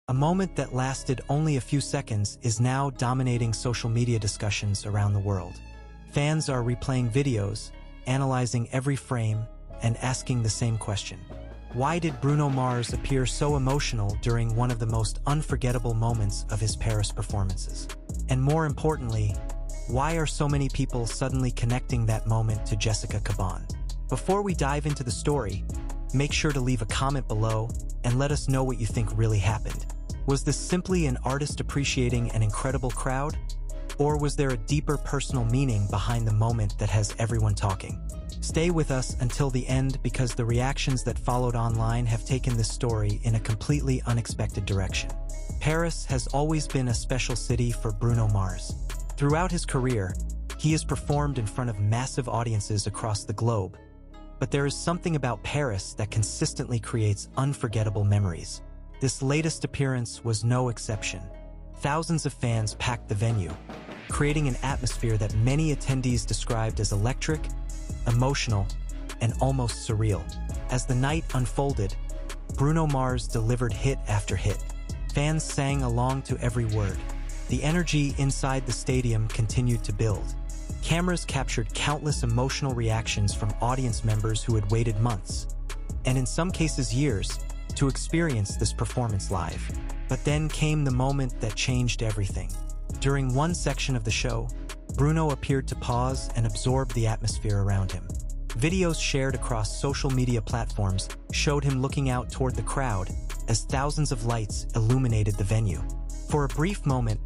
A moment that lasted only a few seconds is now dominating social media discussions around the world. Fans are replaying videos, analyzing every frame, and asking the same question. Why did Bruno Mars appear so emotional during one of the most unforgettable moments of his Paris performances? And more importantly, why are so many people suddenly connecting that moment to Jessica Caban? Before we dive into the story, make sure to leave a comment below and let us know what you think really happened. Was this simply an artist appreciating an incredible crowd? Or was there a deeper personal meaning behind the moment that has everyone talking? Stay with us until the end because the reactions that followed online have taken this story in a completely unexpected direction. Paris has always been a special city for Bruno Mars. Throughout his career, he has performed in front of massive audiences across the globe. But there is something about Paris that consistently creates unforgettable memories. This latest appearance was no exception. Thousands of fans packed the venue, creating an atmosphere that many attendees described as electric, emotional, and almost surreal. As the night unfolded, Bruno Mars delivered hit after hit. Fans sang along to every word. The energy inside the stadium continued to build. Cameras captured countless emotional reactions from audience members who had waited months, and in some cases years, to experience this performance live. But then came the moment that changed everything. During one section of the show, Bruno appeared to pause and absorb the atmosphere around him. Videos shared across social media platforms showed him looking out toward the crowd as thousands of lights illuminated the venue. For a brief moment,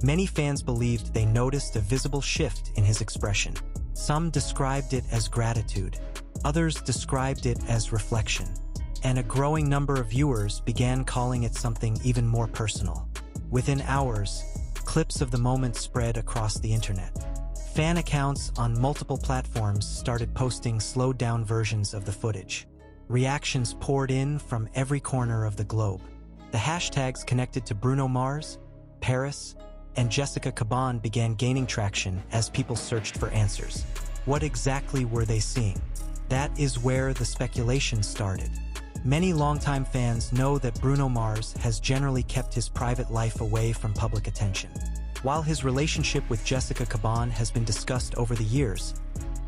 many fans believed they noticed a visible shift in his expression. Some described it as gratitude, others described it as reflection, and a growing number of viewers began calling it something even more personal. Within hours, clips of the moment spread across the internet. Fan accounts on multiple platforms started posting slowed-down versions of the footage. Reactions poured in from every corner of the globe. The hashtags connected to Bruno Mars, Paris, and Jessica Caban began gaining traction as people searched for answers. What exactly were they seeing? That is where the speculation started. Many longtime fans know that Bruno Mars has generally kept his private life away from public attention. While his relationship with Jessica Caban has been discussed over the years,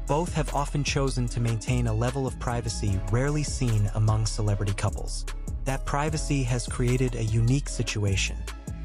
both have often chosen to maintain a level of privacy rarely seen among celebrity couples. That privacy has created a unique situation.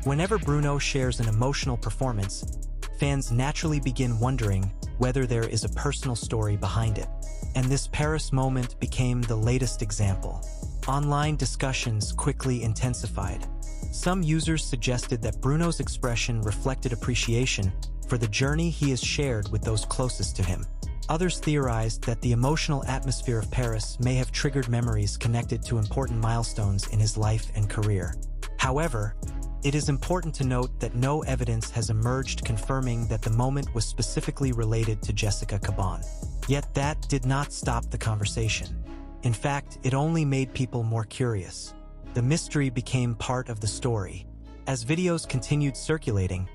Whenever Bruno shares an emotional performance, fans naturally begin wondering whether there is a personal story behind it. And this Paris moment became the latest example. Online discussions quickly intensified. Some users suggested that Bruno's expression reflected appreciation for the journey he has shared with those closest to him. Others theorized that the emotional atmosphere of Paris may have triggered memories connected to important milestones in his life and career. However, it is important to note that no evidence has emerged confirming that the moment was specifically related to Jessica Caban. Yet that did not stop the conversation. In fact, it only made people more curious. The mystery became part of the story. As videos continued circulating,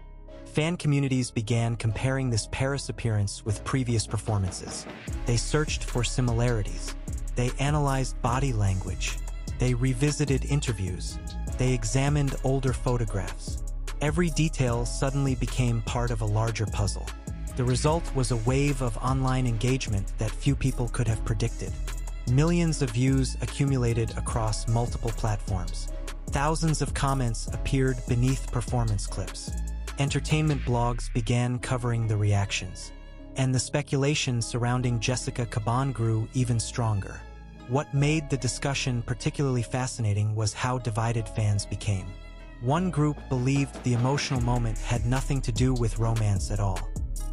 fan communities began comparing this Paris appearance with previous performances. They searched for similarities. They analyzed body language. They revisited interviews. They examined older photographs. Every detail suddenly became part of a larger puzzle. The result was a wave of online engagement that few people could have predicted. Millions of views accumulated across multiple platforms. Thousands of comments appeared beneath performance clips. Entertainment blogs began covering the reactions. And the speculation surrounding Jessica Caban grew even stronger. What made the discussion particularly fascinating was how divided fans became. One group believed the emotional moment had nothing to do with romance at all.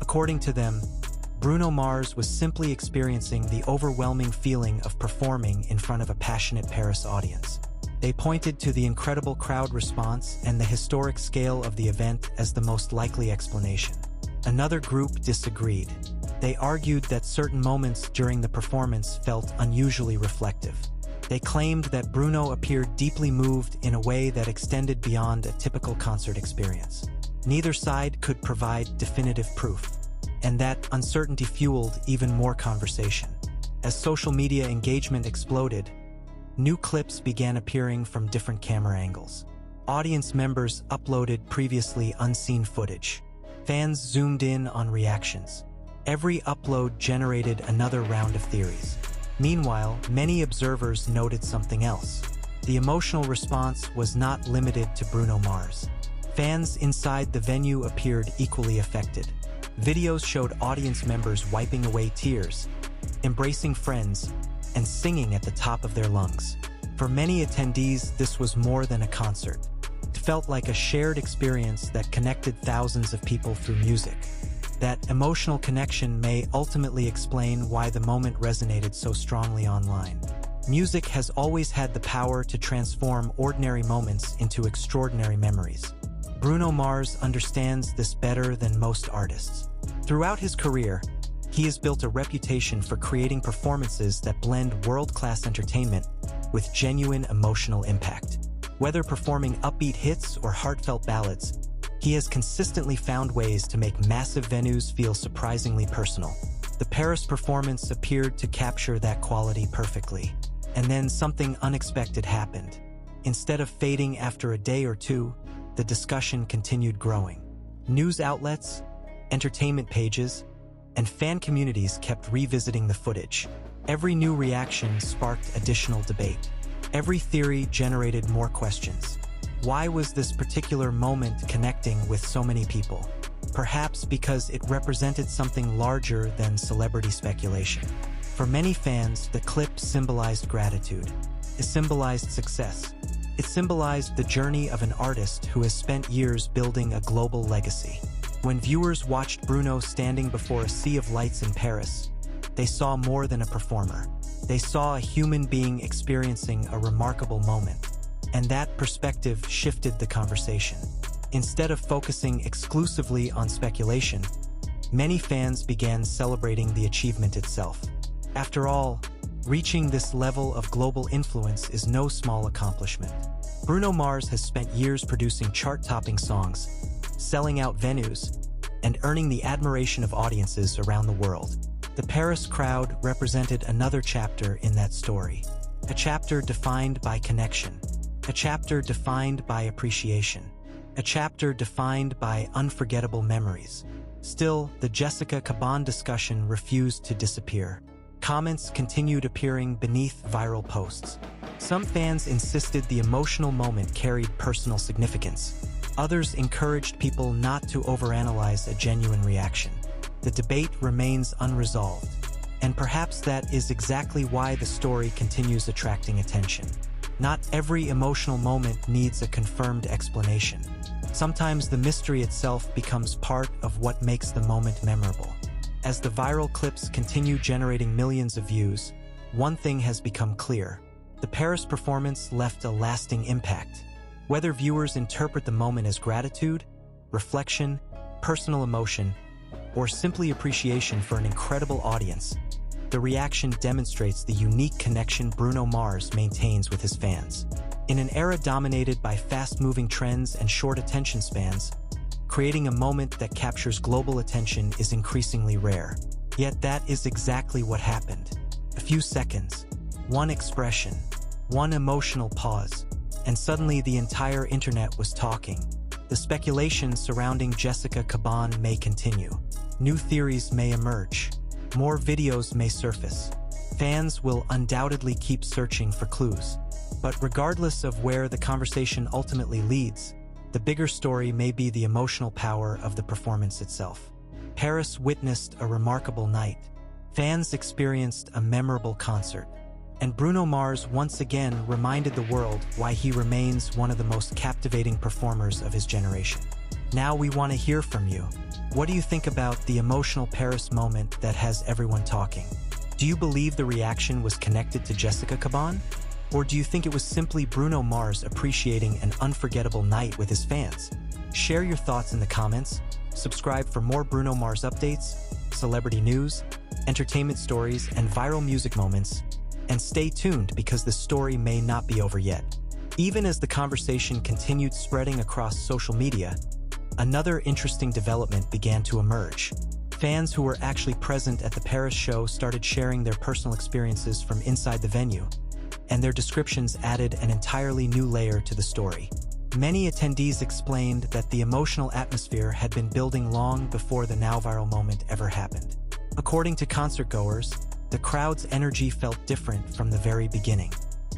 According to them, Bruno Mars was simply experiencing the overwhelming feeling of performing in front of a passionate Paris audience. They pointed to the incredible crowd response and the historic scale of the event as the most likely explanation. Another group disagreed. They argued that certain moments during the performance felt unusually reflective. They claimed that Bruno appeared deeply moved in a way that extended beyond a typical concert experience. Neither side could provide definitive proof, and that uncertainty fueled even more conversation. As social media engagement exploded, new clips began appearing from different camera angles. Audience members uploaded previously unseen footage. Fans zoomed in on reactions. Every upload generated another round of theories. Meanwhile, many observers noted something else. The emotional response was not limited to Bruno Mars. Fans inside the venue appeared equally affected. Videos showed audience members wiping away tears, embracing friends, and singing at the top of their lungs. For many attendees, this was more than a concert. It felt like a shared experience that connected thousands of people through music. That emotional connection may ultimately explain why the moment resonated so strongly online. Music has always had the power to transform ordinary moments into extraordinary memories. Bruno Mars understands this better than most artists. Throughout his career, he has built a reputation for creating performances that blend world-class entertainment with genuine emotional impact. Whether performing upbeat hits or heartfelt ballads, he has consistently found ways to make massive venues feel surprisingly personal. The Paris performance appeared to capture that quality perfectly. And then something unexpected happened. Instead of fading after a day or two, the discussion continued growing. News outlets, entertainment pages, and fan communities kept revisiting the footage. Every new reaction sparked additional debate. Every theory generated more questions. Why was this particular moment connecting with so many people? Perhaps because it represented something larger than celebrity speculation. For many fans, the clip symbolized gratitude. It symbolized success. It symbolized the journey of an artist who has spent years building a global legacy. When viewers watched Bruno standing before a sea of lights in Paris, they saw more than a performer. They saw a human being experiencing a remarkable moment. And that perspective shifted the conversation. Instead of focusing exclusively on speculation, many fans began celebrating the achievement itself. After all, reaching this level of global influence is no small accomplishment. Bruno Mars has spent years producing chart-topping songs, selling out venues, and earning the admiration of audiences around the world. The Paris crowd represented another chapter in that story. A chapter defined by connection. A chapter defined by appreciation. A chapter defined by unforgettable memories. Still, the Jessica Caban discussion refused to disappear. Comments continued appearing beneath viral posts. Some fans insisted the emotional moment carried personal significance. Others encouraged people not to overanalyze a genuine reaction. The debate remains unresolved, and perhaps that is exactly why the story continues attracting attention. Not every emotional moment needs a confirmed explanation. Sometimes the mystery itself becomes part of what makes the moment memorable. As the viral clips continue generating millions of views, one thing has become clear. The Paris performance left a lasting impact. Whether viewers interpret the moment as gratitude, reflection, personal emotion, or simply appreciation for an incredible audience, the reaction demonstrates the unique connection Bruno Mars maintains with his fans. In an era dominated by fast-moving trends and short attention spans, creating a moment that captures global attention is increasingly rare. Yet that is exactly what happened. A few seconds, one expression, one emotional pause, and suddenly the entire internet was talking. The speculation surrounding Jessica Caban may continue. New theories may emerge. More videos may surface. Fans will undoubtedly keep searching for clues. But regardless of where the conversation ultimately leads, the bigger story may be the emotional power of the performance itself. Paris witnessed a remarkable night. Fans experienced a memorable concert. And Bruno Mars once again reminded the world why he remains one of the most captivating performers of his generation. Now we want to hear from you. What do you think about the emotional Paris moment that has everyone talking? Do you believe the reaction was connected to Jessica Caban? Or do you think it was simply Bruno Mars appreciating an unforgettable night with his fans? Share your thoughts in the comments, subscribe for more Bruno Mars updates, celebrity news, entertainment stories, and viral music moments, and stay tuned because the story may not be over yet. Even as the conversation continued spreading across social media, another interesting development began to emerge. Fans who were actually present at the Paris show started sharing their personal experiences from inside the venue, and their descriptions added an entirely new layer to the story. Many attendees explained that the emotional atmosphere had been building long before the now-viral moment ever happened. According to concertgoers, the crowd's energy felt different from the very beginning.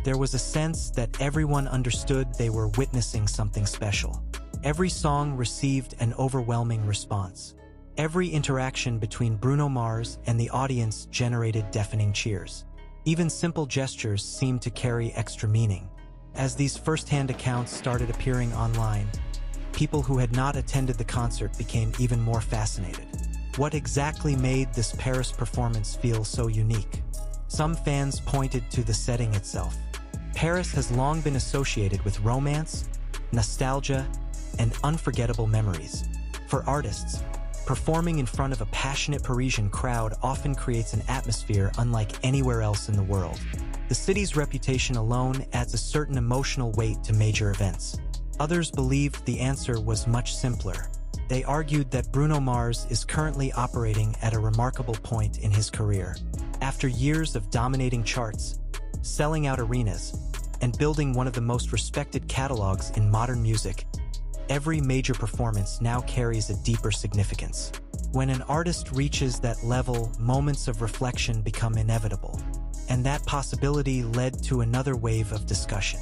There was a sense that everyone understood they were witnessing something special. Every song received an overwhelming response. Every interaction between Bruno Mars and the audience generated deafening cheers. Even simple gestures seemed to carry extra meaning. As these first-hand accounts started appearing online, people who had not attended the concert became even more fascinated. What exactly made this Paris performance feel so unique? Some fans pointed to the setting itself. Paris has long been associated with romance, nostalgia, and unforgettable memories. For artists, performing in front of a passionate Parisian crowd often creates an atmosphere unlike anywhere else in the world. The city's reputation alone adds a certain emotional weight to major events. Others believed the answer was much simpler. They argued that Bruno Mars is currently operating at a remarkable point in his career. After years of dominating charts, selling out arenas, and building one of the most respected catalogs in modern music, every major performance now carries a deeper significance. When an artist reaches that level, moments of reflection become inevitable. And that possibility led to another wave of discussion.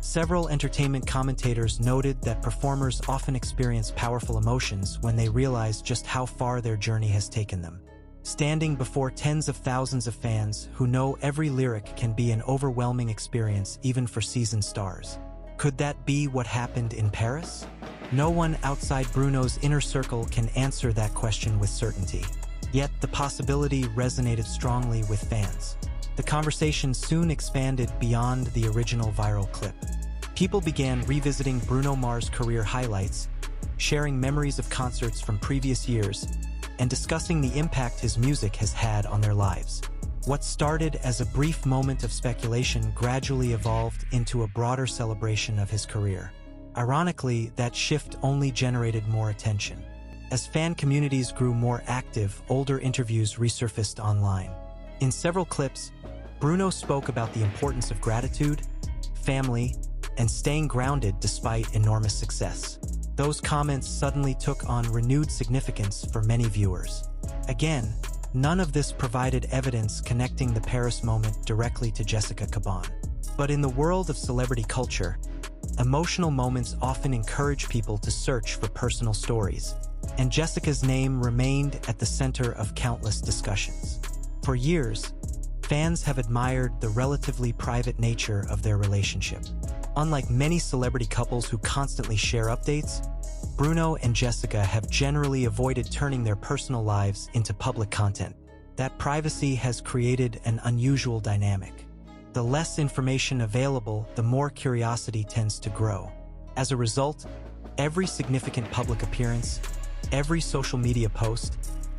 Several entertainment commentators noted that performers often experience powerful emotions when they realize just how far their journey has taken them. Standing before tens of thousands of fans who know every lyric can be an overwhelming experience even for seasoned stars. Could that be what happened in Paris? No one outside Bruno's inner circle can answer that question with certainty. Yet the possibility resonated strongly with fans. The conversation soon expanded beyond the original viral clip. People began revisiting Bruno Mars' career highlights, sharing memories of concerts from previous years, and discussing the impact his music has had on their lives. What started as a brief moment of speculation gradually evolved into a broader celebration of his career. Ironically, that shift only generated more attention. As fan communities grew more active, older interviews resurfaced online. In several clips, Bruno spoke about the importance of gratitude, family, and staying grounded despite enormous success. Those comments suddenly took on renewed significance for many viewers. Again, none of this provided evidence connecting the Paris moment directly to Jessica Caban. But in the world of celebrity culture, emotional moments often encourage people to search for personal stories, and Jessica's name remained at the center of countless discussions. For years, fans have admired the relatively private nature of their relationship. Unlike many celebrity couples who constantly share updates, Bruno and Jessica have generally avoided turning their personal lives into public content. That privacy has created an unusual dynamic. The less information available, the more curiosity tends to grow. As a result, every significant public appearance, every social media post,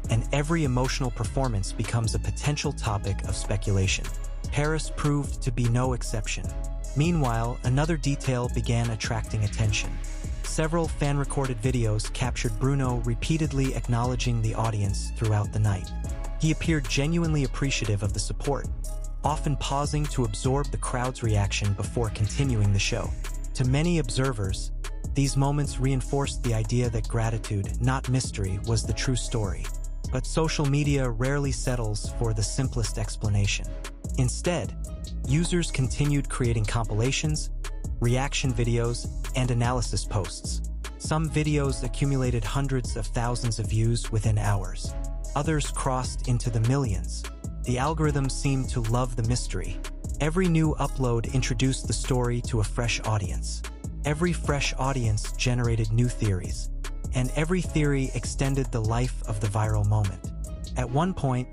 and every emotional performance becomes a potential topic of speculation. Paris proved to be no exception. Meanwhile, another detail began attracting attention. Several fan-recorded videos captured Bruno repeatedly acknowledging the audience throughout the night. He appeared genuinely appreciative of the support, often pausing to absorb the crowd's reaction before continuing the show. To many observers, these moments reinforced the idea that gratitude, not mystery, was the true story. But social media rarely settles for the simplest explanation. Instead, users continued creating compilations, reaction videos, and analysis posts. Some videos accumulated hundreds of thousands of views within hours. Others crossed into the millions. The algorithm seemed to love the mystery. Every new upload introduced the story to a fresh audience. Every fresh audience generated new theories. And every theory extended the life of the viral moment. At one point,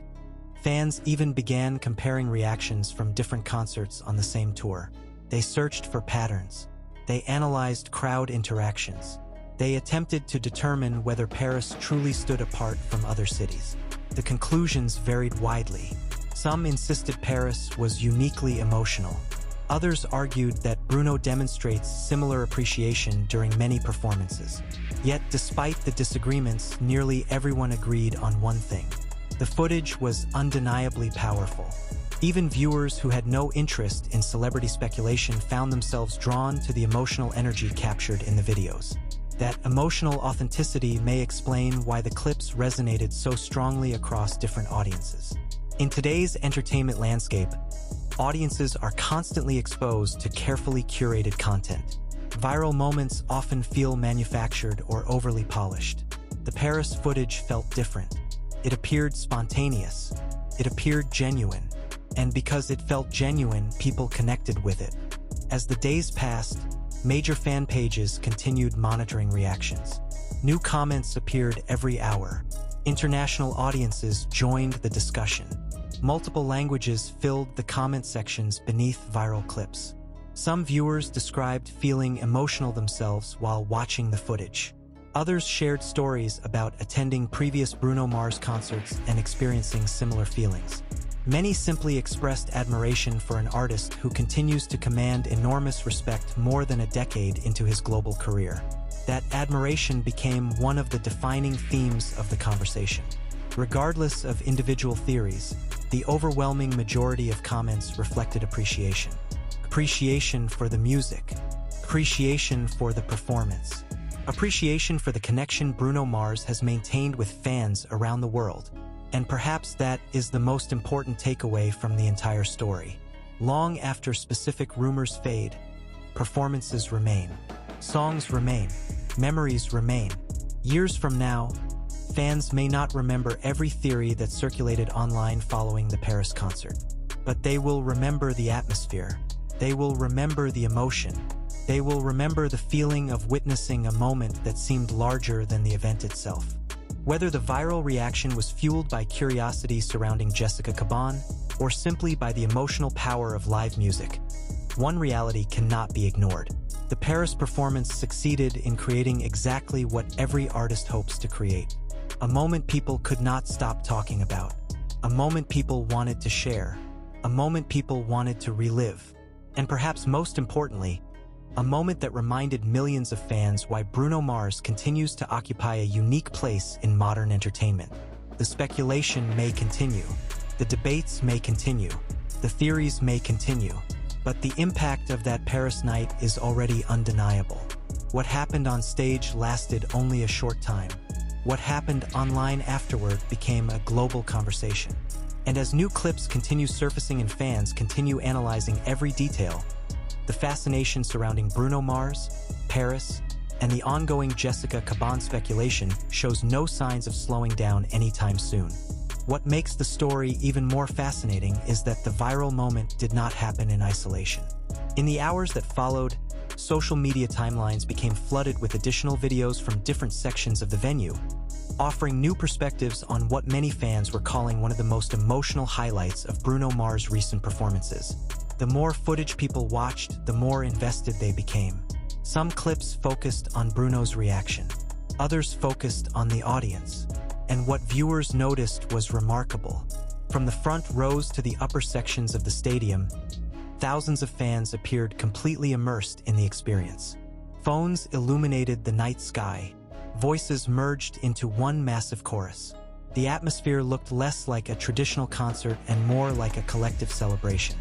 fans even began comparing reactions from different concerts on the same tour. They searched for patterns. They analyzed crowd interactions. They attempted to determine whether Paris truly stood apart from other cities. The conclusions varied widely. Some insisted Paris was uniquely emotional. Others argued that Bruno demonstrates similar appreciation during many performances. Yet, despite the disagreements, nearly everyone agreed on one thing. The footage was undeniably powerful. Even viewers who had no interest in celebrity speculation found themselves drawn to the emotional energy captured in the videos. That emotional authenticity may explain why the clips resonated so strongly across different audiences. In today's entertainment landscape, audiences are constantly exposed to carefully curated content. Viral moments often feel manufactured or overly polished. The Paris footage felt different. It appeared spontaneous. It appeared genuine. And because it felt genuine, people connected with it. As the days passed, major fan pages continued monitoring reactions. New comments appeared every hour. International audiences joined the discussion. Multiple languages filled the comment sections beneath viral clips. Some viewers described feeling emotional themselves while watching the footage. Others shared stories about attending previous Bruno Mars concerts and experiencing similar feelings. Many simply expressed admiration for an artist who continues to command enormous respect more than a decade into his global career. That admiration became one of the defining themes of the conversation. Regardless of individual theories, the overwhelming majority of comments reflected appreciation. Appreciation for the music. Appreciation for the performance. Appreciation for the connection Bruno Mars has maintained with fans around the world. And perhaps that is the most important takeaway from the entire story. Long after specific rumors fade, performances remain. Songs remain. Memories remain. Years from now, fans may not remember every theory that circulated online following the Paris concert. But they will remember the atmosphere. They will remember the emotion. They will remember the feeling of witnessing a moment that seemed larger than the event itself. Whether the viral reaction was fueled by curiosity surrounding Jessica Caban or simply by the emotional power of live music, one reality cannot be ignored. The Paris performance succeeded in creating exactly what every artist hopes to create. A moment people could not stop talking about. A moment people wanted to share. A moment people wanted to relive. And perhaps most importantly, a moment that reminded millions of fans why Bruno Mars continues to occupy a unique place in modern entertainment. The speculation may continue. The debates may continue. The theories may continue. But the impact of that Paris night is already undeniable. What happened on stage lasted only a short time. What happened online afterward became a global conversation. And as new clips continue surfacing and fans continue analyzing every detail, the fascination surrounding Bruno Mars, Paris, and the ongoing Jessica Caban speculation shows no signs of slowing down anytime soon. What makes the story even more fascinating is that the viral moment did not happen in isolation. In the hours that followed, social media timelines became flooded with additional videos from different sections of the venue, offering new perspectives on what many fans were calling one of the most emotional highlights of Bruno Mars' recent performances. The more footage people watched, the more invested they became. Some clips focused on Bruno's reaction. Others focused on the audience. And what viewers noticed was remarkable. From the front rows to the upper sections of the stadium, thousands of fans appeared completely immersed in the experience. Phones illuminated the night sky. Voices merged into one massive chorus. The atmosphere looked less like a traditional concert and more like a collective celebration.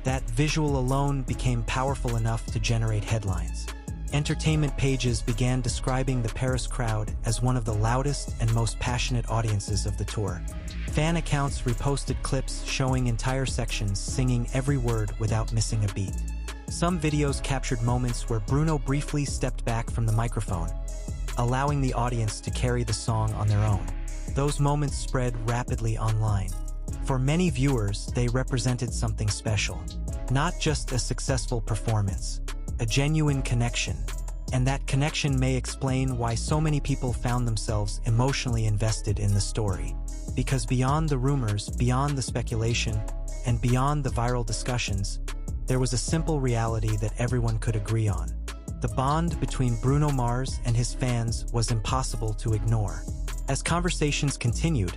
That visual alone became powerful enough to generate headlines. Entertainment pages began describing the Paris crowd as one of the loudest and most passionate audiences of the tour. Fan accounts reposted clips showing entire sections singing every word without missing a beat. Some videos captured moments where Bruno briefly stepped back from the microphone, allowing the audience to carry the song on their own. Those moments spread rapidly online. For many viewers, they represented something special. Not just a successful performance, a genuine connection. And that connection may explain why so many people found themselves emotionally invested in the story. Because beyond the rumors, beyond the speculation, and beyond the viral discussions, there was a simple reality that everyone could agree on. The bond between Bruno Mars and his fans was impossible to ignore. As conversations continued,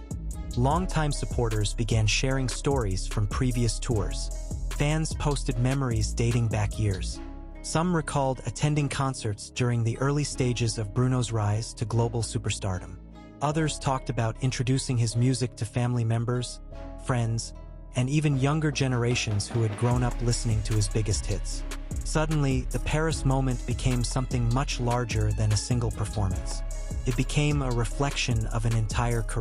longtime supporters began sharing stories from previous tours. Fans posted memories dating back years. Some recalled attending concerts during the early stages of Bruno's rise to global superstardom. Others talked about introducing his music to family members, friends, and even younger generations who had grown up listening to his biggest hits. Suddenly, the Paris moment became something much larger than a single performance. It became a reflection of an entire career.